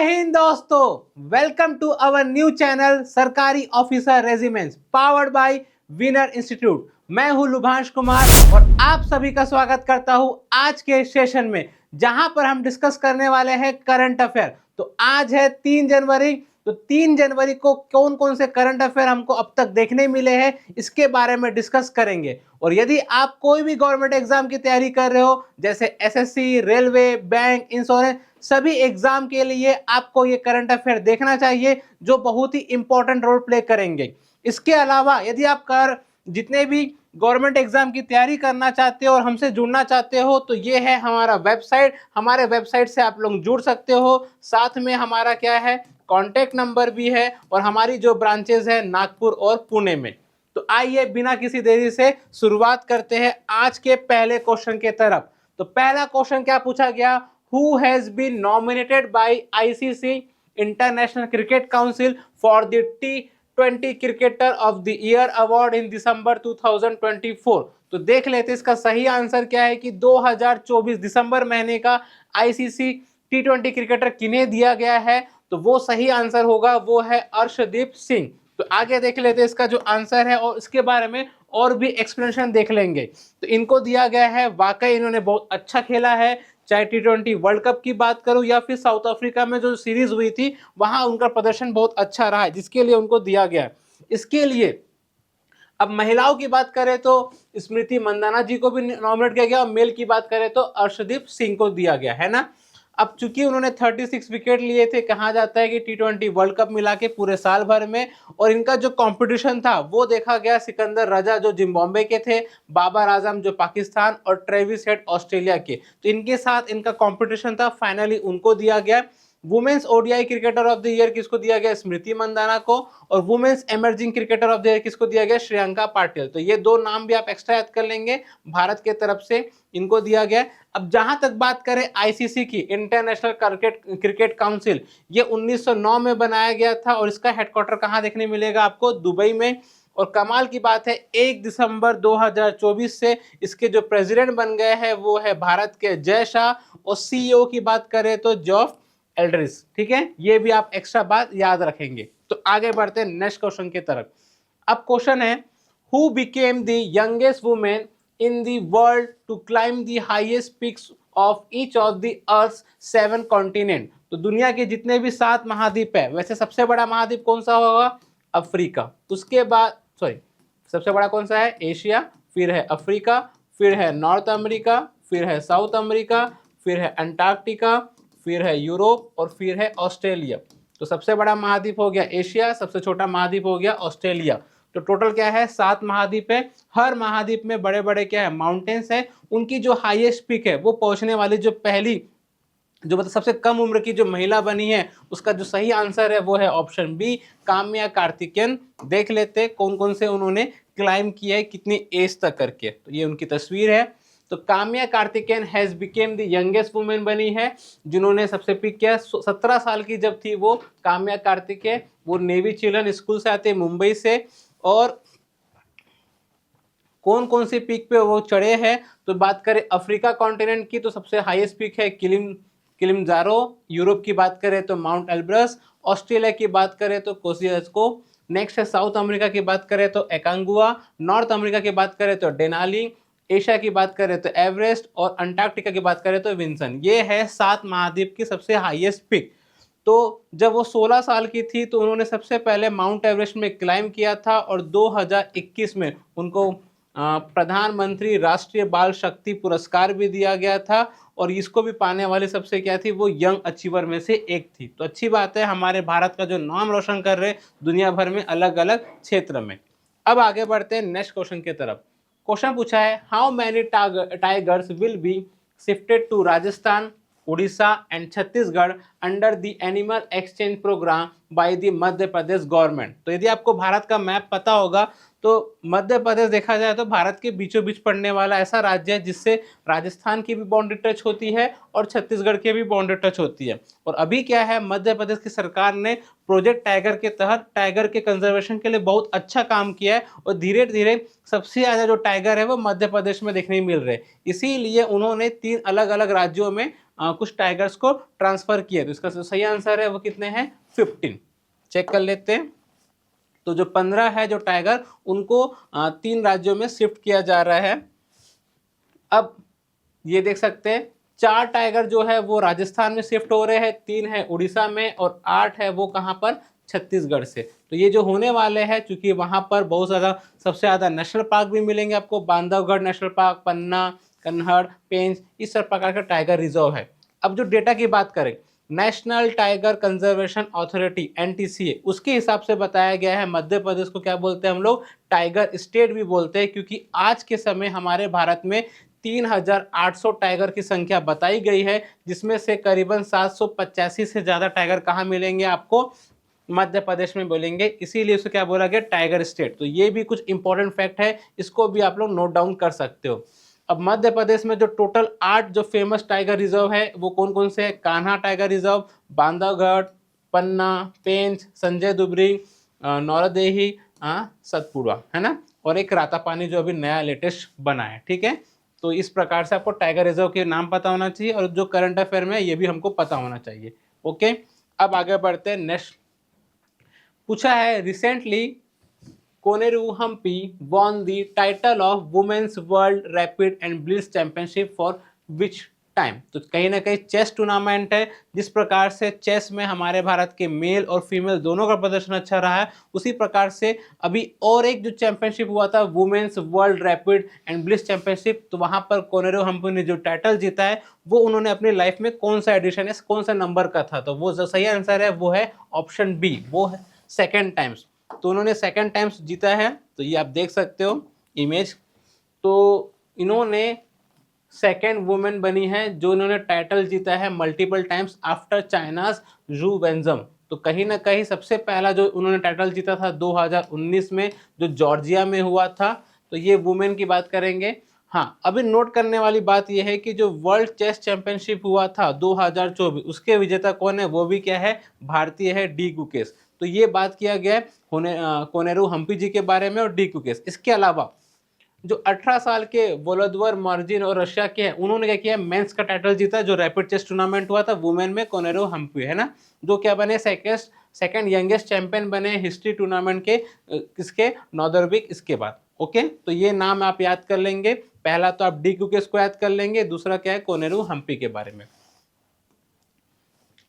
हिंद दोस्तों, welcome to our new channel सरकारी officer regiments powered by winner institute. मैं हूं लुभांश कुमार और आप सभी का स्वागत करता हूं आज के सेशन में, जहां पर हम डिस्कस करने वाले हैं करंट अफेयर। तो आज है 3 जनवरी। तो 3 जनवरी को कौन कौन से करंट अफेयर हमको अब तक देखने मिले हैं, इसके बारे में डिस्कस करेंगे। और यदि आप कोई भी गवर्नमेंट एग्जाम की तैयारी कर रहे हो, जैसे एसएससी, रेलवे, बैंक, इंश्योरेंस, सभी एग्जाम के लिए आपको ये करंट अफेयर देखना चाहिए, जो बहुत ही इंपॉर्टेंट रोल प्ले करेंगे। इसके अलावा यदि आप जितने भी गवर्नमेंट एग्जाम की तैयारी करना चाहते हो और हमसे जुड़ना चाहते हो, तो ये है हमारा वेबसाइट। हमारे वेबसाइट से आप लोग जुड़ सकते हो। साथ में हमारा क्या है, कॉन्टेक्ट नंबर भी है और हमारी जो ब्रांचेज है नागपुर और पुणे में। तो आइए बिना किसी देरी से शुरुआत करते हैं आज के पहले क्वेश्चन के तरफ। तो पहला क्वेश्चन क्या पूछा गया, who has been nominated by ICC International Cricket Council for the T20 Cricketer of the Year Award in December 2024। तो देख लेते इसका सही आंसर क्या है कि 2024 दिसंबर महीने का ICC T20 क्रिकेटर किन्हें दिया गया है। तो वो सही आंसर होगा, वो है अर्शदीप सिंह। तो आगे देख लेते इसका जो आंसर है और इसके बारे में और भी एक्सप्लेनेशन देख लेंगे। तो इनको दिया गया है, वाकई इन्होंने बहुत अच्छा खेला है, चाहे T20 वर्ल्ड कप की बात करूं या फिर साउथ अफ्रीका में जो सीरीज हुई थी वहां उनका प्रदर्शन बहुत अच्छा रहा है, जिसके लिए उनको दिया गया। इसके लिए अब महिलाओं की बात करें तो स्मृति मंदाना जी को भी नॉमिनेट किया गया और मेल की बात करें तो अर्शदीप सिंह को दिया गया है ना। अब चूंकि उन्होंने 36 विकेट लिए थे, कहा जाता है कि T20 वर्ल्ड कप मिला के पूरे साल भर में, और इनका जो कंपटीशन था वो देखा गया सिकंदर रजा जो जिम्बाब्वे के थे, बाबर आजम जो पाकिस्तान और ट्रेविस हेड ऑस्ट्रेलिया के, तो इनके साथ इनका कंपटीशन था। फाइनली उनको दिया गया। Women's ODI cricketer of the year किसको दिया गया, स्मृति मंदाना को। और women's emerging cricketer of the year किसको दिया गया, श्रेयंका पाटिल। तो ये दो नाम भी आप एक्स्ट्रा याद कर लेंगे, भारत के तरफ से इनको दिया गया। अब जहां तक बात करें आईसीसी की, इंटरनेशनल क्रिकेट काउंसिल, ये 1909 में बनाया गया था और इसका हेडक्वार्टर कहां देखने मिलेगा आपको, दुबई में। और कमाल की बात है 1 दिसंबर 2024 से इसके जो प्रेसिडेंट बन गए हैं वो है भारत के जय शाह, और सीईओ की बात करें तो जॉफ एल्ड्रिस। ठीक है, ये भी आप एक्स्ट्रा बात याद रखेंगे। तो आगे बढ़ते हैं नेक्स्ट क्वेश्चन की तरफ। अब क्वेश्चन है, who became the youngest women in the world to climb the highest peaks of each of the earth 7 continent. तो दुनिया के जितने भी 7 महाद्वीप है, वैसे सबसे बड़ा महाद्वीप कौन सा होगा, अफ्रीका। उसके बाद सबसे बड़ा कौन सा है, एशिया, फिर है अफ्रीका, फिर है नॉर्थ अमेरिका, फिर है साउथ अमेरिका, फिर है अंटार्कटिका, फिर है यूरोप और फिर है ऑस्ट्रेलिया। तो सबसे बड़ा महाद्वीप हो गया एशिया, सबसे छोटा महाद्वीप हो गया ऑस्ट्रेलिया। तो टोटल क्या है, 7 महाद्वीप है। हर महाद्वीप में बड़े बड़े क्या है, माउंटेन्स है। उनकी जो हाईएस्ट पीक है वो पहुंचने वाली जो पहली जो मतलब सबसे कम उम्र की जो महिला बनी है, उसका जो सही आंसर है वो है ऑप्शन बी, काम्या कार्तिकेयन। देख लेते कौन कौन से उन्होंने क्लाइम किया है, कितनी एज तक करके। तो ये उनकी तस्वीर है। तो Kamya Karthikeyan has became the youngest women बनी है जिन्होंने सबसे पीक किया। 17 साल की जब थी वो काम्या कार्तिकेय, वो नेवी चिल्ड्रन स्कूल से आते मुंबई से। और कौन कौन सी पीक पे वो चढ़े हैं, तो बात करें अफ्रीका कॉन्टिनेंट की तो सबसे हाईएस्ट पीक है किलिमंजारो। यूरोप की बात करें तो माउंट एल्ब्रस। ऑस्ट्रेलिया की बात करें तो कोसियास्को। नेक्स्ट है साउथ अमेरिका की बात करें तो एकांगुआ। नॉर्थ अमेरिका की बात करें तो डेनाली। एशिया की बात करें तो एवरेस्ट। और अंटार्कटिका की बात करें तो विंसन। ये है 7 महाद्वीप की सबसे हाईएस्ट पीक। तो जब वो 16 साल की थी तो उन्होंने सबसे पहले माउंट एवरेस्ट में क्लाइम किया था, और 2021 में उनको प्रधानमंत्री राष्ट्रीय बाल शक्ति पुरस्कार भी दिया गया था। और इसको भी पाने वाली सबसे क्या थी, वो यंग अचीवर में से एक थी। तो अच्छी बात है, हमारे भारत का जो नाम रोशन कर रहे दुनिया भर में अलग अलग क्षेत्र में। अब आगे बढ़ते हैं नेक्स्ट क्वेश्चन की तरफ। क्वेश्चन पूछा है, how many tigers will be shifted to Rajasthan, Orissa and Chhattisgarh under the animal exchange programme by the Madhya Pradesh government. तो यदि आपको भारत का मैप पता होगा तो मध्य प्रदेश देखा जाए तो भारत के बीचों बीच पड़ने वाला ऐसा राज्य है जिससे राजस्थान की भी बाउंड्री टच होती है और छत्तीसगढ़ की भी बाउंड्री टच होती है। और अभी क्या है, मध्य प्रदेश की सरकार ने प्रोजेक्ट टाइगर के तहत टाइगर के कंजर्वेशन के लिए बहुत अच्छा काम किया है, और धीरे धीरे सबसे ज़्यादा जो टाइगर है वो मध्य प्रदेश में देखने मिल रहे हैं। इसीलिए उन्होंने 3 अलग अलग राज्यों में कुछ टाइगर्स को ट्रांसफर किया। तो इसका जो सही आंसर है वो कितने हैं, 15। चेक कर लेते हैं। तो जो 15 है जो टाइगर, उनको 3 राज्यों में शिफ्ट किया जा रहा है। अब ये देख सकते हैं 4 टाइगर जो है वो राजस्थान में शिफ्ट हो रहे हैं, 3 है उड़ीसा में और 8 है वो कहाँ पर, छत्तीसगढ़ से। तो ये जो होने वाले हैं, चूंकि वहां पर बहुत ज़्यादा, सबसे ज़्यादा नेशनल पार्क भी मिलेंगे आपको, बांधवगढ़ नेशनल पार्क, पन्ना, कन्हड़, पेंच, इस सब प्रकार का टाइगर रिजर्व है। अब जो डेटा की बात करें, national tiger conservation authority NTCA, उसके हिसाब से बताया गया है मध्य प्रदेश को क्या बोलते हैं हम लोग, टाइगर स्टेट भी बोलते हैं, क्योंकि आज के समय हमारे भारत में 3800 टाइगर की संख्या बताई गई है, जिसमें से करीबन 785 से ज़्यादा टाइगर कहाँ मिलेंगे आपको, मध्य प्रदेश में बोलेंगे, इसीलिए उसे क्या बोला गया, टाइगर स्टेट। तो ये भी कुछ इंपॉर्टेंट फैक्ट है, इसको भी आप लोग नोट डाउन कर सकते हो। अब मध्य प्रदेश में जो टोटल 8 जो फेमस टाइगर रिजर्व है वो कौन कौन से है, कान्हा टाइगर रिजर्व, बांधवगढ़, पन्ना, पेंच, संजय दुबरी, नौरदेही, सतपुड़ा, है ना, और एक रातापानी जो अभी नया लेटेस्ट बना है। ठीक है, तो इस प्रकार से आपको टाइगर रिजर्व के नाम पता होना चाहिए और जो करंट अफेयर में ये भी हमको पता होना चाहिए। ओके, अब आगे बढ़ते हैं। नेक्स्ट पूछा है, recently Koneru Humpy won the title of women's world rapid and blitz championship for which time. तो कहीं ना कहीं चेस टूर्नामेंट है, जिस प्रकार से चेस में हमारे भारत के मेल और फीमेल दोनों का प्रदर्शन अच्छा रहा है, उसी प्रकार से अभी और एक जो चैंपियनशिप हुआ था women's world rapid and blitz championship, तो वहां पर कोनेरू हम्पी ने जो टाइटल जीता है वो उन्होंने अपनी लाइफ में कौन सा एडिशन है, कौन सा नंबर का था, तो वो जो सही आंसर है वो है ऑप्शन बी, वो है सेकेंड टाइम्स। तो उन्होंने सेकेंड टाइम्स जीता है, तो ये आप देख सकते हो इमेज। तो इन्होंने सेकेंड वुमेन बनी है जो इन्होंने टाइटल जीता है मल्टीपल टाइम्स आफ्टर चाइनाज जू वेंजम। तो कहीं ना कहीं सबसे पहला जो उन्होंने टाइटल जीता था 2019 में, जो जॉर्जिया में हुआ था। तो ये वुमेन की बात करेंगे। हाँ, अभी नोट करने वाली बात यह है कि जो वर्ल्ड चेस चैंपियनशिप हुआ था 2024, उसके विजेता कौन है, वो भी क्या है, भारतीय है, डी कुकेश। तो ये बात किया गया है कोनेरू हम्पी जी के बारे में और डी कुकेश। इसके अलावा जो 18 साल के वोलोदिमिर मार्जिन और रशिया के हैं, उन्होंने क्या किया, मेंस का टाइटल जीता, जो रैपिड चेस टूर्नामेंट हुआ था, वुमेन में कोनेरू हम्पी, है ना, जो क्या बने, सेकंड यंगेस्ट चैंपियन बने हिस्ट्री टूर्नामेंट के, किसके, नॉर्दर्बिक, इसके बाद। ओके, तो ये नाम आप याद कर लेंगे। पहला तो आप डी कुकेश को याद कर लेंगे, दूसरा क्या है, कोनेरू हम्पी के बारे में।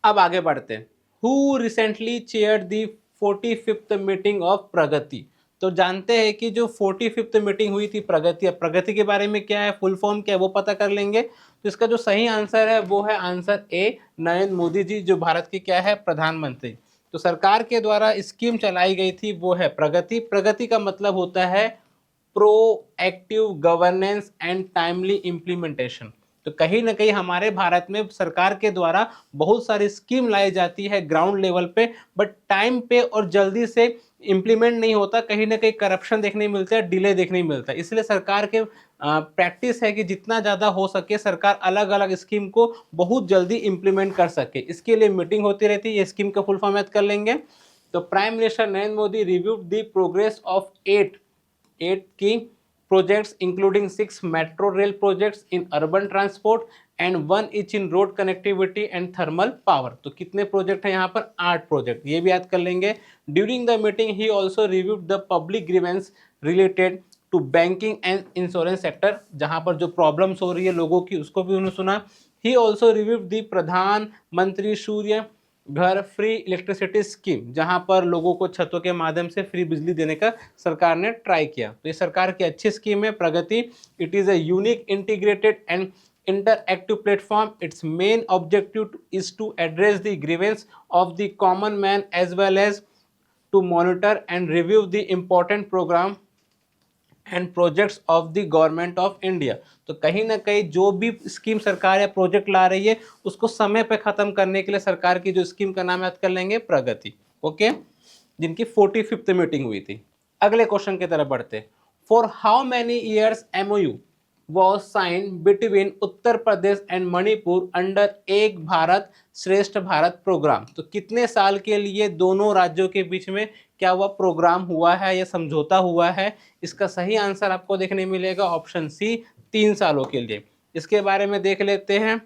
अब आगे बढ़ते हैं। Who recently chaired the 45th meeting of Pragati. तो जानते हैं कि जो 45th मीटिंग हुई थी प्रगति, अब प्रगति के बारे में क्या है, फुल फॉर्म क्या है, वो पता कर लेंगे। तो इसका जो सही आंसर है वो है आंसर ए, नरेंद्र मोदी जी, जो भारत के क्या है, प्रधानमंत्री। तो सरकार के द्वारा स्कीम चलाई गई थी वो है प्रगति। प्रगति का मतलब होता है proactive governance and timely implementation. तो कहीं ना कहीं हमारे भारत में सरकार के द्वारा बहुत सारी स्कीम लाई जाती है ग्राउंड लेवल पे, बट टाइम पे और जल्दी से इम्प्लीमेंट नहीं होता, कहीं ना कहीं करप्शन देखने मिलता है, डिले देखने मिलता है। इसलिए सरकार के प्रैक्टिस है कि जितना ज़्यादा हो सके सरकार अलग अलग स्कीम को बहुत जल्दी इम्प्लीमेंट कर सके। इसके लिए मीटिंग होती रहती है, ये स्कीम का फुल फॉर्म याद कर लेंगे। तो prime minister Narendra Modi reviewed the progress of 8 की projects including 6 metro rail projects in urban transport and 1 each in road connectivity and thermal power। तो कितने प्रोजेक्ट है यहाँ पर, 8 प्रोजेक्ट, ये भी याद कर लेंगे। During the meeting he also reviewed the public grievance related to banking and insurance sector, जहाँ पर जो प्रॉब्लम्स हो रही है लोगों की उसको भी उन्होंने सुना। ही ऑल्सो रिव्यूड द प्रधानमंत्री सूर्य घर फ्री इलेक्ट्रिसिटी स्कीम, जहां पर लोगों को छतों के माध्यम से फ्री बिजली देने का सरकार ने ट्राई किया। तो ये सरकार की अच्छी स्कीम है Pragati. It is a unique integrated and interactive platform. Its main objective is to address the grievance of the common man as well as to monitor and review the important program and projects of the government of India. तो कहीं ना कहीं जो भी scheme सरकार या project ला रही है उसको समय पे खत्म करने के लिए सरकार की जो स्कीम का नाम याद कर लेंगे, प्रगति। ओके, जिनकी 45th मीटिंग हुई थी। अगले क्वेश्चन की तरफ बढ़ते। For how many years MOU was signed between Uttar Pradesh and Manipur under एक भारत श्रेष्ठ भारत प्रोग्राम। तो कितने साल के लिए दोनों राज्यों के बीच में क्या हुआ, प्रोग्राम हुआ है या समझौता हुआ है। इसका सही आंसर आपको देखने मिलेगा ऑप्शन सी, 3 सालों के लिए। इसके बारे में देख लेते हैं।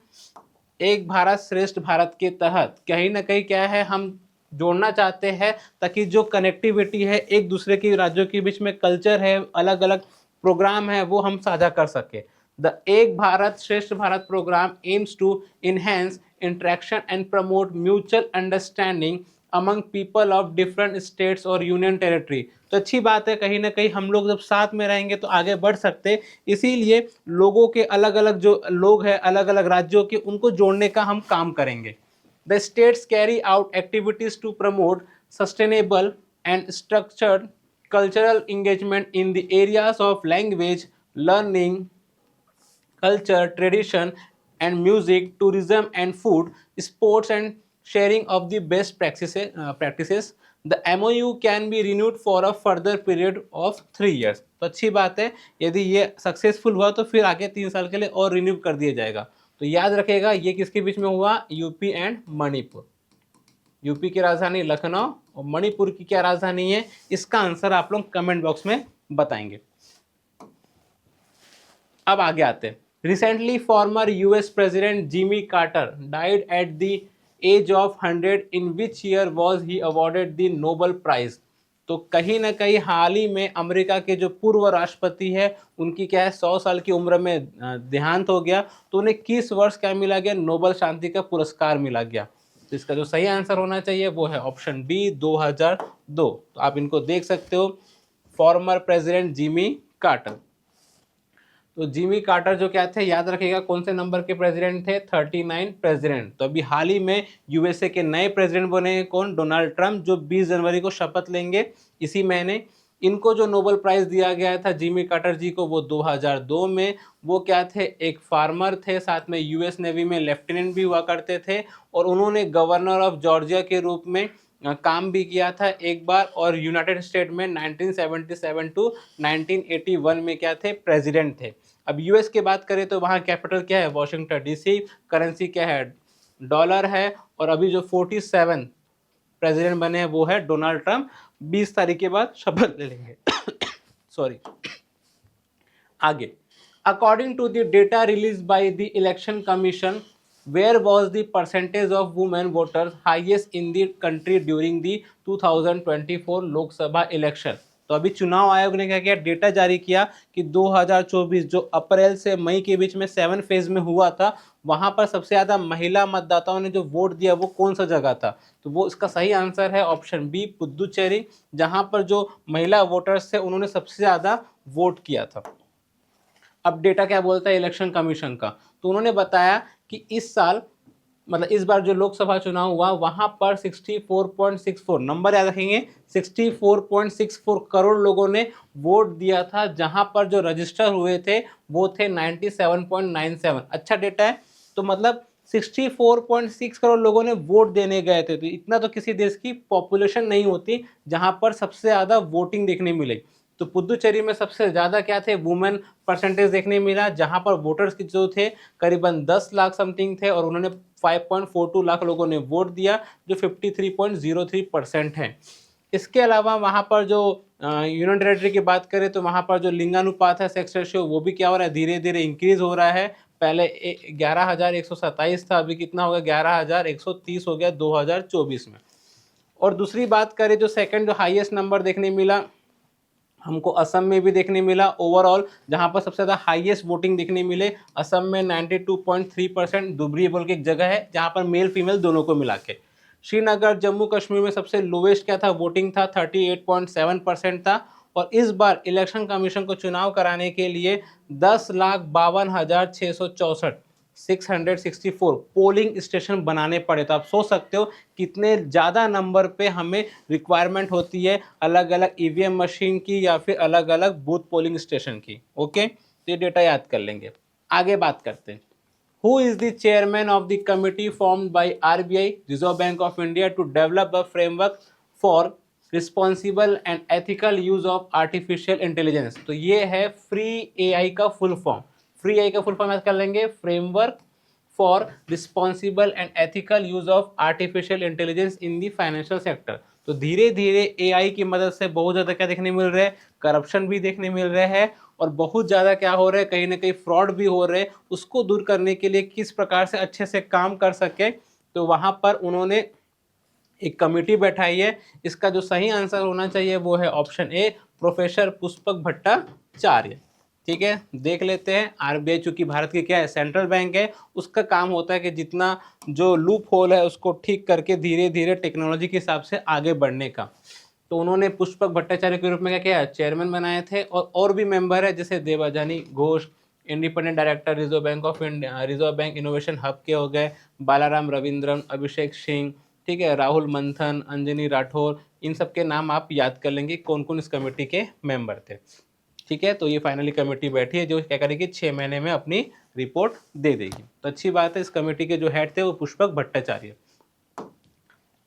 एक भारत श्रेष्ठ भारत के तहत कहीं ना कहीं क्या है, हम जोड़ना चाहते हैं ताकि जो कनेक्टिविटी है एक दूसरे के राज्यों के बीच में, कल्चर है, अलग अलग प्रोग्राम है, वो हम साझा कर सके। The Ek Bharat Shreshtha Bharat programme aims to enhance interaction and promote mutual understanding among people of different states और यूनियन टेरिटरी। तो अच्छी बात है, कहीं ना कहीं हम लोग जब साथ में रहेंगे तो आगे बढ़ सकते, इसीलिए लोगों के अलग अलग जो लोग हैं अलग अलग राज्यों के, उनको जोड़ने का हम काम करेंगे। The states carry out activities to promote sustainable and structured cultural engagement in the areas of language, learning, culture, tradition and music, tourism and food, sports and sharing of the best practices. The MOU can be renewed for a further period of 3 years. तो अच्छी बात है, यदि ये successful हुआ तो फिर आगे 3 साल के लिए और रिन्यू कर दिया जाएगा। तो याद रखेगा ये किसके बीच में हुआ, यूपी एंड मणिपुर। यूपी की राजधानी लखनऊ और मणिपुर की क्या राजधानी है, इसका आंसर आप लोग कमेंट बॉक्स में बताएंगे। अब आगे आते हैं। Recently former US president Jimmy Carter died at the age of 100, in which year was he awarded the Nobel prize. तो कहीं ना कहीं हाल ही में अमेरिका के जो पूर्व राष्ट्रपति है उनकी क्या है 100 साल की उम्र में देहांत हो गया, तो उन्हें किस वर्ष क्या मिला गया, नोबेल शांति का पुरस्कार मिला गया। तो इसका जो सही आंसर होना चाहिए वो है ऑप्शन बी 2002। तो आप इनको देख सकते हो, फॉर्मर प्रेसिडेंट जिमी कार्टर। तो जिमी कार्टर जो क्या थे, याद रखिएगा कौन से नंबर के प्रेसिडेंट थे, 39 प्रेसिडेंट। तो अभी हाल ही में यूएसए के नए प्रेसिडेंट बने हैं कौन, डोनाल्ड ट्रंप, जो 20 जनवरी को शपथ लेंगे इसी महीने। इनको जो नोबेल प्राइज दिया गया था जिमी कार्टर जी को वो 2002 में। वो क्या थे, एक फार्मर थे, साथ में यूएस नेवी में लेफ्टिनेंट भी हुआ करते थे, और उन्होंने गवर्नर ऑफ जॉर्जिया के रूप में काम भी किया था एक बार, और यूनाइटेड स्टेट में 1977 टू 1981 में क्या थे, प्रेसिडेंट थे। अब यूएस की बात करें तो वहाँ कैपिटल क्या है, वॉशिंगटन डीसी, करेंसी क्या है, डॉलर है, और अभी जो 47 प्रेसिडेंट बने हैं वो है डोनाल्ड ट्रंप, 20 तारीख के बाद शपथ ले लेंगे। सॉरी। आगे, according to the data release by the election commission, where was the percentage of women voters highest in the country during the 2024 Lok Sabha election. तो अभी चुनाव आयोग ने क्या किया, डेटा जारी किया कि 2024 जो अप्रैल से मई के बीच में 7 फेज में हुआ था, वहां पर सबसे ज्यादा महिला मतदाताओं ने जो वोट दिया वो कौन सा जगह था। तो वो इसका सही आंसर है ऑप्शन बी पुदुचेरी, जहां पर जो महिला वोटर्स थे उन्होंने सबसे ज्यादा वोट किया था। अब डेटा क्या बोलता है इलेक्शन कमीशन का, तो उन्होंने बताया कि इस साल मतलब इस बार जो लोकसभा चुनाव हुआ वहां पर 64.64 नंबर याद रखेंगे, 64.64 करोड़ लोगों ने वोट दिया था, जहां पर जो रजिस्टर हुए थे वो थे 97.97। अच्छा डेटा है, तो मतलब 64.6 करोड़ लोगों ने वोट देने गए थे। तो इतना तो किसी देश की पॉपुलेशन नहीं होती जहां पर सबसे ज्यादा वोटिंग देखने मिले। तो पुदुचेरी में सबसे ज़्यादा क्या थे, वुमेन परसेंटेज देखने मिला, जहां पर वोटर्स की जो थे करीबन 10 लाख समथिंग थे, और उन्होंने 5.42 लाख लोगों ने वोट दिया, जो 53.03% है। इसके अलावा वहां पर जो यूनियन टेरिटरी की बात करें तो वहां पर जो लिंगानुपात है, सेक्स रेशियो, वो भी क्या हो रहा है, धीरे धीरे इंक्रीज हो रहा है। पहले 11,127 था, अभी कितना हो गया, 11,130 हो गया 2024 में। और दूसरी बात करें जो सेकंड जो हाईएस्ट नंबर देखने मिला हमको असम में भी देखने मिला ओवरऑल, जहां पर सबसे ज़्यादा हाईएस्ट वोटिंग देखने मिले असम में 92.3%। दुबरी बोल के एक जगह है जहां पर मेल फीमेल दोनों को मिला के। श्रीनगर जम्मू कश्मीर में सबसे लोवेस्ट क्या था, वोटिंग था 38.7% था। और इस बार इलेक्शन कमीशन को चुनाव कराने के लिए 10,52,664 664 पोलिंग स्टेशन बनाने पड़े। तो आप सोच सकते हो कितने ज़्यादा नंबर पे हमें रिक्वायरमेंट होती है अलग अलग ईवीएम मशीन की या फिर अलग अलग बूथ पोलिंग स्टेशन की। ओके, तो ये डेटा याद कर लेंगे। आगे बात करते हैं, who is the chairman of the committee formed by RBI reserve bank of India to develop a framework for responsible and ethical use of artificial intelligence. तो ये है फ्री एआई का फुल फॉर्म। फ्री एआई का full form याद कर लेंगे, framework for responsible and ethical use of artificial intelligence in the financial sector. तो धीरे धीरे एआई की मदद से बहुत ज़्यादा क्या देखने मिल रहा है, करप्शन भी देखने मिल रहा है, और बहुत ज़्यादा क्या हो रहा है, कहीं ना कहीं फ्रॉड भी हो रहे हैं, उसको दूर करने के लिए किस प्रकार से अच्छे से काम कर सके, तो वहाँ पर उन्होंने एक कमेटी बैठाई है। इसका जो सही आंसर होना चाहिए वो है option A, professor Pushpak Bhattacharya. ठीक है, देख लेते हैं। आरबीआई चूंकि भारत की क्या है, सेंट्रल बैंक है, उसका काम होता है कि जितना जो लूप होल है उसको ठीक करके धीरे धीरे टेक्नोलॉजी के हिसाब से आगे बढ़ने का। तो उन्होंने पुष्पक भट्टाचार्य के रूप में क्या किया, चेयरमैन बनाए थे, और भी मेंबर है जैसे Debjani Ghosh, independent director reserve bank of India, reserve bank innovation hub के हो गए, बालाराम रविंद्रन, अभिषेक सिंह, ठीक है, राहुल मंथन, अंजनी राठौर, इन सब के नाम आप याद कर लेंगे कौन कौन इस कमेटी के मेंबर थे। ठीक है, तो ये फाइनली कमेटी बैठी है जो क्या करेगी, 6 महीने में अपनी रिपोर्ट दे देगी। तो अच्छी बात है, इस कमेटी के जो हेड थे वो पुष्पक भट्टाचार्य।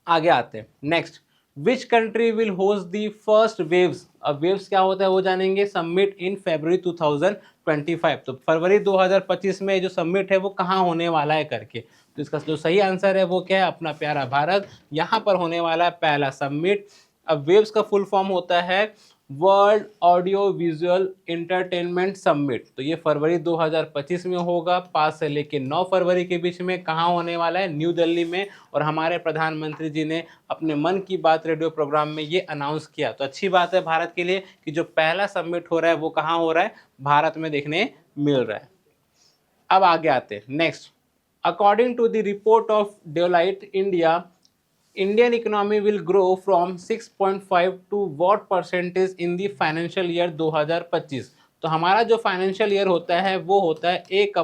आगे आते हैं next, which country will host the first waves. अब वेव्स क्या होता है वो जानेंगे। समिट इन फरवरी 2025, तो फरवरी 2025 में जो समिट है वो कहाँ होने वाला है करके। तो इसका जो सही आंसर है वो क्या है, अपना प्यारा भारत, यहाँ पर होने वाला है पहला समिट। अब वेव्स का फुल फॉर्म होता है world audio visual entertainment summit. तो ये फरवरी 2025 में होगा, 5 से लेकर 9 फरवरी के बीच में। कहाँ होने वाला है, न्यू दिल्ली में। और हमारे प्रधानमंत्री जी ने अपने मन की बात रेडियो प्रोग्राम में ये अनाउंस किया। तो अच्छी बात है भारत के लिए कि जो पहला समिट हो रहा है वो कहाँ हो रहा है, भारत में देखने मिल रहा है। अब आगे आते हैं next, according to the report of Deloitte India, Indian economy will grow from 6.5 to what percentage in the financial year 2025। तो हमारा जो फाइनेंशियल ईयर होता है वो होता है 1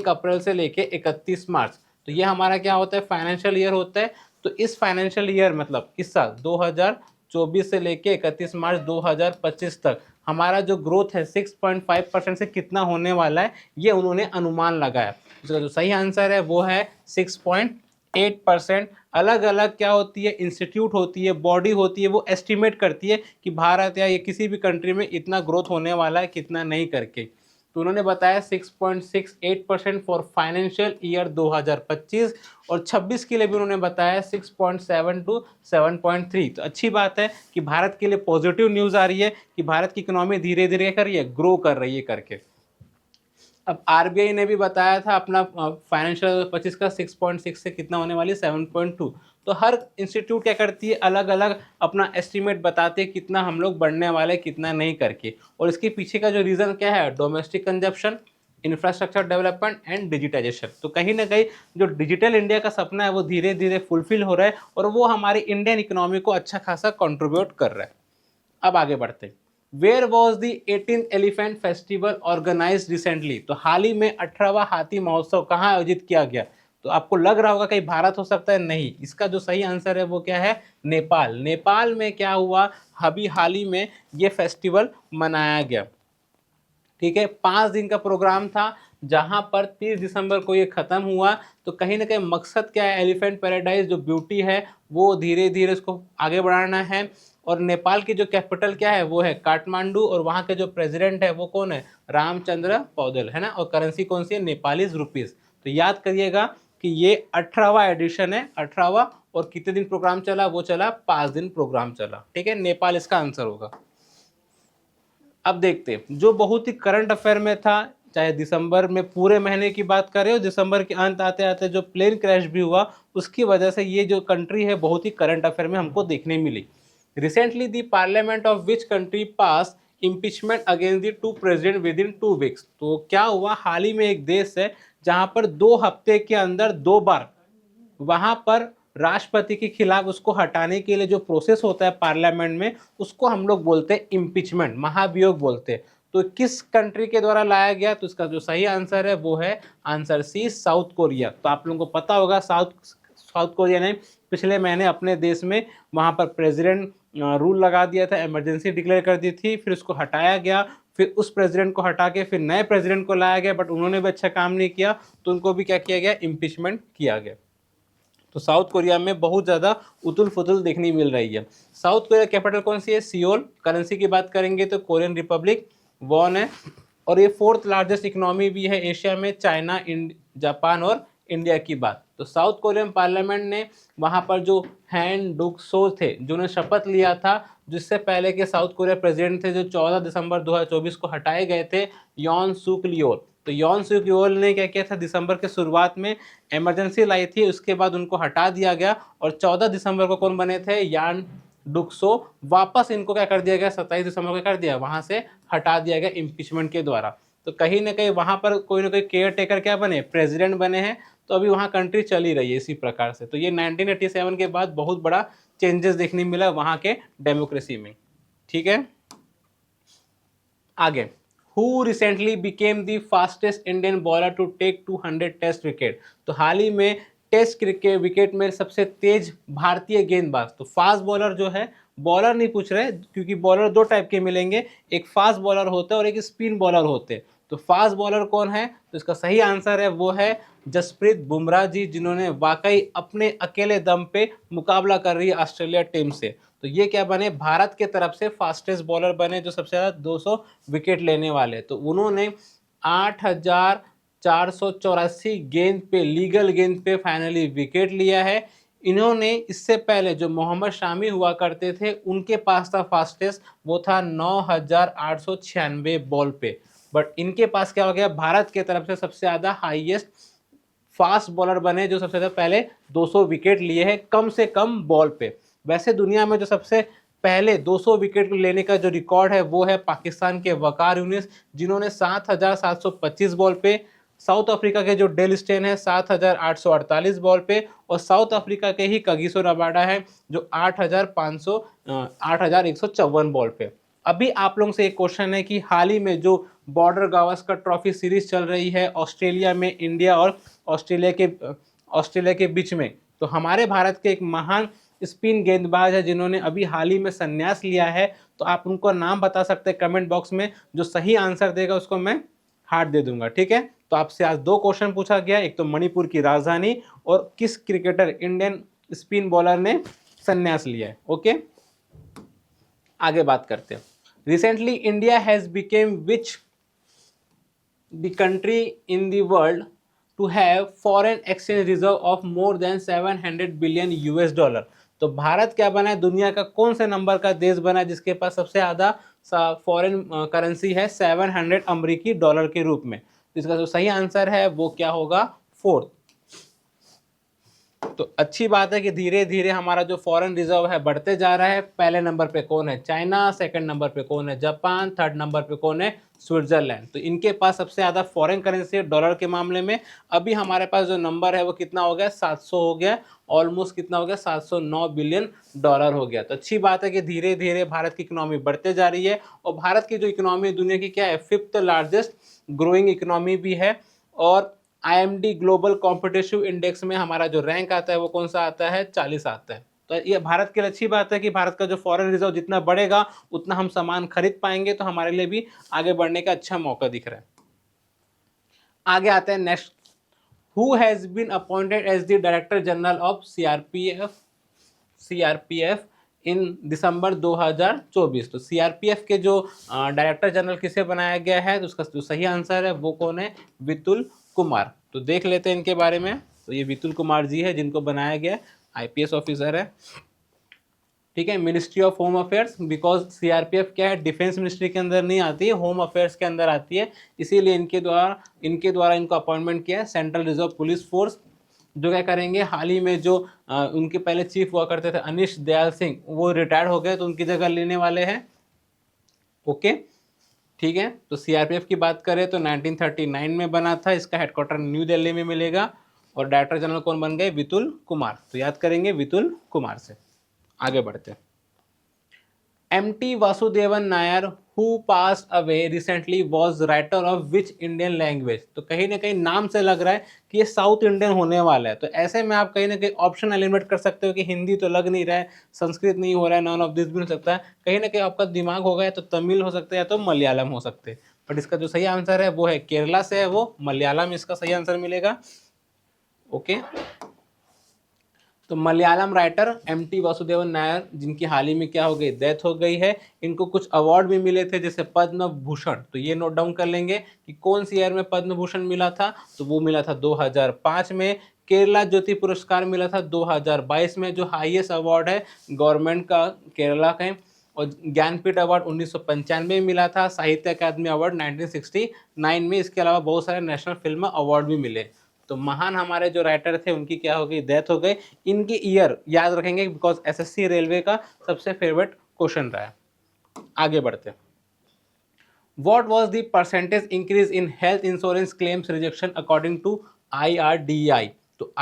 अप्रैल से लेके 31 मार्च। तो ये हमारा क्या होता है, फाइनेंशियल ईयर होता है। तो इस फाइनेंशियल ईयर मतलब इस साल 2024 से लेके 31 मार्च 2025 तक हमारा जो ग्रोथ है 6.5% से कितना होने वाला है, ये उन्होंने अनुमान लगाया। इसका जो सही आंसर है वो है 6.8%। अलग अलग क्या होती है, इंस्टीट्यूट होती है, बॉडी होती है, वो एस्टिमेट करती है कि भारत या ये किसी भी कंट्री में इतना ग्रोथ होने वाला है, कितना नहीं करके। तो उन्होंने बताया 6.68% फॉर फाइनेंशियल ईयर 2025, और 26 के लिए भी उन्होंने बताया 6.7 to 7.3। तो अच्छी बात है कि भारत के लिए पॉजिटिव न्यूज़ आ रही है कि भारत की इकोनॉमी धीरे धीरे कर रही है, ग्रो कर रही है करके। अब आरबीआई ने भी बताया था अपना फाइनेंशियल 25 का 6.6 से कितना होने वाली है, 7.2। तो हर इंस्टीट्यूट क्या करती है, अलग अलग अपना एस्टिमेट बताते हैं कितना हम लोग बढ़ने वाले, कितना नहीं करके। और इसके पीछे का जो रीज़न क्या है, domestic consumption, infrastructure development and digitisation. तो कहीं ना कहीं जो डिजिटल इंडिया का सपना है वो धीरे धीरे फुलफिल हो रहा है, और वो हमारी इंडियन इकोनॉमी को अच्छा खासा कॉन्ट्रीब्यूट कर रहा है। अब आगे बढ़ते हैं, where was the 18th elephant festival organise recently. तो हाल ही में 18वां हाथी महोत्सव कहाँ आयोजित किया गया। तो आपको लग रहा होगा कहीं भारत हो सकता है, नहीं। इसका जो सही आंसर है वो क्या है, नेपाल। नेपाल में क्या हुआ, अभी हाल ही में ये फेस्टिवल मनाया गया। ठीक है, 5 दिन का प्रोग्राम था, जहां पर 30 दिसंबर को ये खत्म हुआ। तो कहीं ना कहीं मकसद क्या है, एलिफेंट पैराडाइज जो ब्यूटी है वो धीरे धीरे उसको आगे बढ़ाना है। और नेपाल की जो कैपिटल क्या है वो है काठमांडू, और वहाँ के जो प्रेसिडेंट है वो कौन है, रामचंद्र पौडेल, है ना। और करेंसी कौन सी है, नेपालीज रुपीस। तो याद करिएगा कि ये 18वां एडिशन है, 18वां। और कितने दिन प्रोग्राम चला, वो चला 5 दिन प्रोग्राम चला। ठीक है, नेपाल इसका आंसर होगा। अब देखते हैं जो बहुत ही करंट अफेयर में था, चाहे दिसंबर में पूरे महीने की बात करें, और दिसंबर के अंत आते आते जो प्लेन क्रैश भी हुआ उसकी वजह से ये जो कंट्री है बहुत ही करंट अफेयर में हमको देखने मिली। Recently the parliament of which country pass impeachment against the 2 president within 2 weeks. तो क्या हुआ, हाल ही में एक देश है जहां पर 2 हफ्ते के अंदर 2 बार वहां पर राष्ट्रपति के खिलाफ उसको हटाने के लिए जो प्रोसेस होता है पार्लियामेंट में, उसको हम लोग बोलते हैं इम्पीचमेंट, महाभियोग बोलते हैं। तो किस कंट्री के द्वारा लाया गया, तो इसका जो सही आंसर है वो है आंसर सी, साउथ कोरिया। तो आप लोगों को पता होगा साउथ कोरिया ने पिछले महीने अपने देश में वहां पर प्रेसिडेंट रूल लगा दिया था, इमरजेंसी डिक्लेयर कर दी थी, फिर उसको हटाया गया, फिर उस प्रेसिडेंट को हटा के फिर नए प्रेसिडेंट को लाया गया, बट उन्होंने भी अच्छा काम नहीं किया, तो उनको भी क्या किया गया, इम्पीचमेंट किया गया। तो साउथ कोरिया में बहुत ज़्यादा उतुल फुतुल देखने मिल रही है। साउथ कोरिया कैपिटल कौन सी है, सियोल। करेंसी की बात करेंगे तो कोरियन रिपब्लिक वॉन है, और ये 4th लार्जेस्ट इकोनॉमी भी है एशिया में, चाइना, जापान और इंडिया की बात। तो साउथ कोरियन पार्लियामेंट ने वहाँ पर जो हैन डुक सो थे, जिन्होंने शपथ लिया था, जिससे पहले के साउथ कोरिया प्रेसिडेंट थे, जो 14 दिसंबर 2024 को हटाए गए थे, यॉन सुक लियोल। तो यॉन सुक लियोल ने क्या किया था, दिसंबर के शुरुआत में इमरजेंसी लाई थी, उसके बाद उनको हटा दिया गया और 14 दिसंबर को कौन बने थे, यान डुक्सो। वापस इनको क्या कर दिया गया, 27 दिसंबर को कर दिया, वहां से हटा दिया गया इम्पीचमेंट के द्वारा। तो कहीं ना कहीं वहां पर कोई ना कोई केयर टेकर क्या बने, प्रेसिडेंट बने हैं। तो अभी वहाँ कंट्री चली रही है इसी प्रकार से। तो ये 1987 के बाद बहुत बड़ा चेंजेस देखने मिला वहाँ के डेमोक्रेसी में। ठीक है, आगे, who recently became the fastest Indian bowler to take 200 test wicket. तो हाल ही में टेस्ट क्रिकेट विकेट में सबसे तेज भारतीय गेंदबाज। तो फास्ट बॉलर जो है, बॉलर नहीं पूछ रहे क्योंकि बॉलर दो टाइप के मिलेंगे, एक फास्ट बॉलर होता है और एक स्पिन बॉलर होते हैं। तो फास्ट बॉलर कौन है, तो इसका सही आंसर है वो है जसप्रीत बुमराह जी, जिन्होंने वाकई अपने अकेले दम पे मुकाबला कर रही है ऑस्ट्रेलिया टीम से। तो ये क्या बने, भारत के तरफ से फास्टेस्ट बॉलर बने जो सबसे ज़्यादा 200 विकेट लेने वाले। तो उन्होंने 8,484 गेंद पे, लीगल गेंद पे फाइनली विकेट लिया है। इन्होंने इससे पहले जो मोहम्मद शामी हुआ करते थे, उनके पास था फास्टेस्ट, वो था 9,896 बॉल पे। बट इनके पास क्या हो गया, भारत के तरफ से सबसे ज़्यादा हाईएस्ट फास्ट बॉलर बने जो सबसे ज़्यादा पहले 200 विकेट लिए हैं कम से कम बॉल पे। वैसे दुनिया में जो सबसे पहले 200 विकेट लेने का जो रिकॉर्ड है वो है पाकिस्तान के वकार यूनिस, जिन्होंने 7,725 बॉल पे। साउथ अफ्रीका के जो डेल स्टेन है 7,848 बॉल पे, और साउथ अफ्रीका के ही कगिसो रबाडा है जो 8,154 बॉल पे। अभी आप लोगों से एक क्वेश्चन है कि हाल ही में जो बॉर्डर गावस्कर ट्रॉफी सीरीज चल रही है ऑस्ट्रेलिया में, इंडिया और ऑस्ट्रेलिया के बीच में, तो हमारे भारत के एक महान स्पिन गेंदबाज है जिन्होंने अभी हाल ही में संन्यास लिया है। तो आप उनको नाम बता सकते हैं कमेंट बॉक्स में, जो सही आंसर देगा उसको मैं हार्ट दे दूंगा। ठीक है, तो आपसे आज दो क्वेश्चन पूछा गया, एक तो मणिपुर की राजधानी और किस क्रिकेटर इंडियन स्पिन बॉलर ने संन्यास लिया है। ओके, आगे बात करते हैं। Recently India has become which the country in the world to have foreign exchange reserve of more than 700 billion US dollar. तो भारत क्या बना है, दुनिया का कौन से नंबर का देश बना है जिसके पास सबसे ज़्यादा फॉरेन करेंसी है 700 अमेरिकी डॉलर के रूप में। तो इसका जो सही आंसर है वो क्या होगा, 4th। तो अच्छी बात है कि धीरे धीरे हमारा जो फॉरेन रिजर्व है बढ़ते जा रहा है। पहले नंबर पे कौन है, चाइना, सेकंड नंबर पे कौन है, जापान, थर्ड नंबर पे कौन है, स्विट्जरलैंड। तो इनके पास सबसे ज़्यादा फॉरेन करेंसी है डॉलर के मामले में। अभी हमारे पास जो नंबर है वो कितना हो गया, 700 हो गया, ऑलमोस्ट कितना हो गया, 709 बिलियन डॉलर हो गया। तो अच्छी बात है कि धीरे धीरे भारत की इकोनॉमी बढ़ते जा रही है, और भारत की जो इकोनॉमी दुनिया की क्या है, 5th लार्जेस्ट ग्रोइंग इकोनॉमी भी है। और IMD ग्लोबल कॉम्पिटिटिव इंडेक्स में हमारा जो रैंक आता है वो कौन सा आता है, 40 आता है। तो ये भारत के लिए अच्छी बात है कि भारत का जो फॉरेन रिजर्व जितना बढ़ेगा उतना हम सामान खरीद पाएंगे, तो हमारे लिए भी आगे बढ़ने का अच्छा मौका दिख रहा है। आगे आते हैं next, who has been appointed as the director general of CRPF in December 2024। तो सीआरपीएफ के जो डायरेक्टर जनरल किसे बनाया गया है, तो उसका जो सही आंसर है वो कौन है, वितुल कुमार। तो देख लेते हैं इनके बारे में। तो ये वितुल कुमार जी है जिनको बनाया गया, IPS ऑफिसर है। ठीक है, ministry of home affairs, because CRPF क्या है, डिफेंस मिनिस्ट्री के अंदर नहीं आती है, होम अफेयर्स के अंदर आती है, इसीलिए इनके द्वारा इनको अपॉइंटमेंट किया है। सेंट्रल रिजर्व पुलिस फोर्स जो क्या करेंगे, हाल ही में जो उनके पहले चीफ हुआ करते थे अनिश दयाल सिंह, वो रिटायर्ड हो गए, तो उनकी जगह लेने वाले हैं। ओके, ठीक है। तो सीआरपीएफ की बात करें तो 1939 में बना था, इसका हेडक्वार्टर न्यू दिल्ली में मिलेगा, और डायरेक्टर जनरल कौन बन गए, वितुल कुमार। तो याद करेंगे वितुल कुमार से। आगे बढ़ते हैं। MT Vasudevan Nair who pass away recently was writer of which Indian language. तो कहीं ना कहीं नाम से लग रहा है कि ये साउथ इंडियन होने वाला है। तो ऐसे में आप कहीं ना कहीं ऑप्शन एलिमिनेट कर सकते हो कि हिंदी तो लग नहीं रहा है, संस्कृत नहीं हो रहा है, नॉन ऑफ दिस भी हो सकता है। कहीं ना कहीं आपका दिमाग होगा या तो तमिल हो सकता है या तो मलयालम हो सकते हैं। बट इसका जो सही आंसर है वो है केरला से है, वो मलयालम इसका सही आंसर मिलेगा। ओके, तो मलयालम राइटर MT वासुदेवन नायर, जिनकी हाल ही में क्या हो गई, डेथ हो गई है। इनको कुछ अवार्ड भी मिले थे जैसे पद्म भूषण। तो ये नोट डाउन कर लेंगे कि कौन सी ईयर में पद्म भूषण मिला था, तो वो मिला था 2005 में। केरला ज्योति पुरस्कार मिला था 2022 में, जो हाईएस्ट अवार्ड है गवर्नमेंट का केरला का। और ज्ञानपीठ अवार्ड 1995 में मिला था, साहित्य अकादमी अवार्ड 1969 में। इसके अलावा बहुत सारे नेशनल फिल्म अवार्ड भी मिले। तो महान हमारे जो राइटर थे उनकी क्या हो गई, डेथ हो गई। इनकी ईयर याद रखेंगे बिकॉज एसएससी रेलवे का सबसे फेवरेट क्वेश्चन रहा है। आगे बढ़ते हैं। What was the percentage increase in health insurance claims rejection according to IRDAI? तो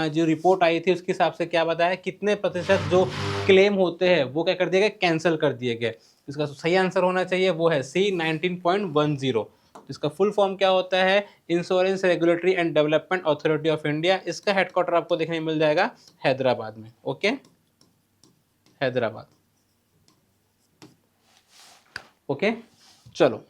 जो रिपोर्ट आई थी उसके हिसाब से क्या बताया, कितने प्रतिशत जो क्लेम होते हैं वो क्या कर दिए गए, कैंसिल कर दिए गए। इसका सही आंसर होना चाहिए वो है सी 19.10। इसका फुल फॉर्म क्या होता है, insurance regulatory and development authority of India. इसका हेडक्वार्टर आपको देखने मिल जाएगा हैदराबाद में। ओके, हैदराबाद। ओके चलो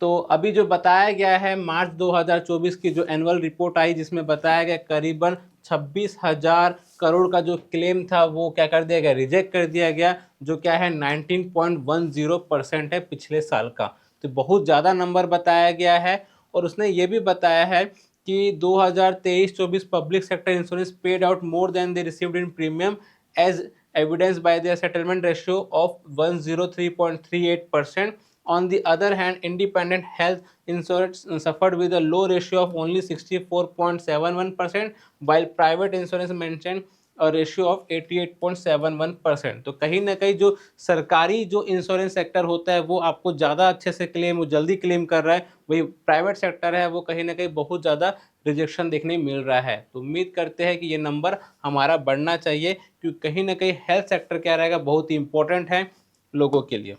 तो अभी जो बताया गया है मार्च 2024 की जो एनुअल रिपोर्ट आई, जिसमें बताया गया करीबन 26,000 करोड़ का जो क्लेम था वो क्या कर दिया गया, रिजेक्ट कर दिया गया, जो क्या है 19.10% है पिछले साल का। तो बहुत ज़्यादा नंबर बताया गया है। और उसने ये भी बताया है कि 2023-24 public sector insurance paid out more than they received in premium as evidenced by their settlement ratio of 103.38%. On the other hand, independent health insurance suffered with a low ratio of only 64.71%, while private insurance maintained a ratio of 88.71%. तो कहीं ना कहीं जो सरकारी जो insurance sector होता है वो आपको ज़्यादा अच्छे से क्लेम, वो जल्दी क्लेम कर रहा है, वही प्राइवेट सेक्टर है वो कहीं ना कहीं बहुत ज़्यादा रिजेक्शन देखने मिल रहा है। तो उम्मीद करते हैं कि ये नंबर हमारा बढ़ना चाहिए, क्योंकि कहीं ना कहीं हेल्थ सेक्टर क्या रहेगा, बहुत ही इंपॉर्टेंट है लोगों के लिए।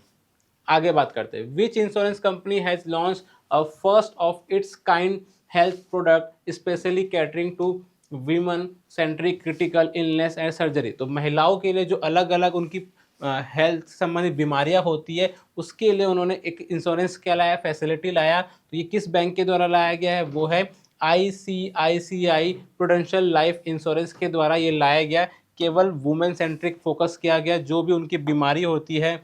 आगे बात करते हैं। Which insurance company has launch a first of its kind health product specially catering to women centric critical illness and surgery. तो महिलाओं के लिए जो अलग अलग उनकी हेल्थ संबंधित बीमारियां होती है उसके लिए उन्होंने एक इंश्योरेंस क्या लाया, फैसिलिटी लाया। तो ये किस बैंक के द्वारा लाया गया है, वो है ICICI प्रूडेंशियल लाइफ इंश्योरेंस के द्वारा ये लाया गया। केवल वुमेन सेंट्रिक फोकस किया गया, जो भी उनकी बीमारी होती है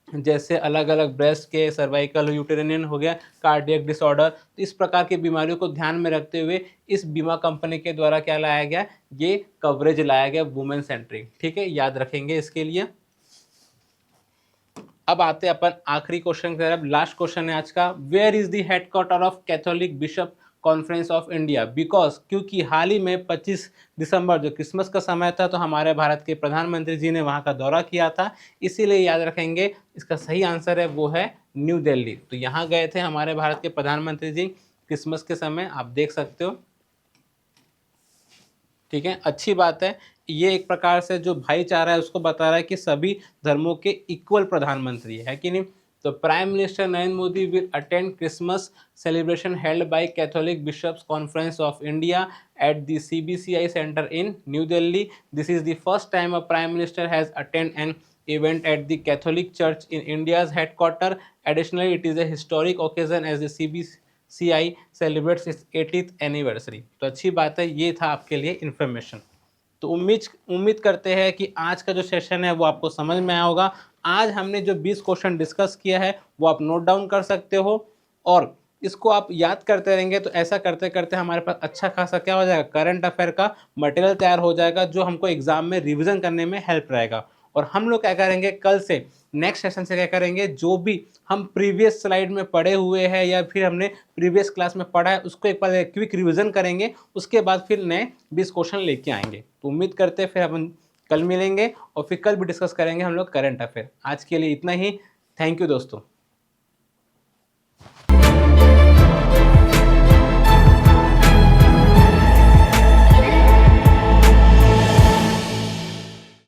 जैसे अलग अलग ब्रेस्ट के, सर्वाइकल, यूटेरियन हो गया, कार्डियक डिसऑर्डर, तो इस प्रकार की बीमारियों को ध्यान में रखते हुए इस बीमा कंपनी के द्वारा क्या लाया गया, ये कवरेज लाया गया वुमेन सेंट्रिक। ठीक है, याद रखेंगे इसके लिए। अब आते हैं अपन आखिरी क्वेश्चन की तरफ, लास्ट क्वेश्चन है आज का। Where is the headquarter of Catholic bishop conference of India? Because क्योंकि हाल ही में 25 दिसंबर जो क्रिसमस का समय था तो हमारे भारत के प्रधानमंत्री जी ने वहाँ का दौरा किया था, इसीलिए याद रखेंगे इसका सही आंसर है वो है न्यू दिल्ली। तो यहाँ गए थे हमारे भारत के प्रधानमंत्री जी क्रिसमस के समय, आप देख सकते हो। ठीक है, अच्छी बात है। ये एक प्रकार से जो भाईचारा है उसको बता रहा है कि सभी धर्मों के इक्वल प्रधानमंत्री है कि नहीं। तो prime minister Narendra Modi will attend Christmas celebration held by Catholic bishops conference of India at the CBCI centre in New Delhi. This is the first time a prime minister has attend an event at the Catholic Church in India's headquarter. Additionally, it is a historic occasion as the CBCI celebrates its 80th anniversary. तो अच्छी बात है, ये था आपके लिए information. तो उम्मीद करते हैं कि आज का जो सेशन है वो आपको समझ में आया होगा। आज हमने जो 20 क्वेश्चन डिस्कस किया है वो आप नोट डाउन कर सकते हो और इसको आप याद करते रहेंगे तो ऐसा करते करते हमारे पास अच्छा खासा क्या हो जाएगा, करंट अफेयर का मटेरियल तैयार हो जाएगा, जो हमको एग्जाम में रिविजन करने में हेल्प रहेगा। और हम लोग क्या करेंगे, कल से नेक्स्ट सेशन से क्या करेंगे, जो भी हम प्रीवियस स्लाइड में पढ़े हुए हैं या फिर हमने प्रीवियस क्लास में पढ़ा है उसको एक बार क्विक रिवीजन करेंगे, उसके बाद फिर नए 20 क्वेश्चन लेके आएंगे। तो उम्मीद करते हैं फिर हम कल मिलेंगे और फिर कल भी डिस्कस करेंगे हम लोग करंट अफेयर। आज के लिए इतना ही, थैंक यू दोस्तों।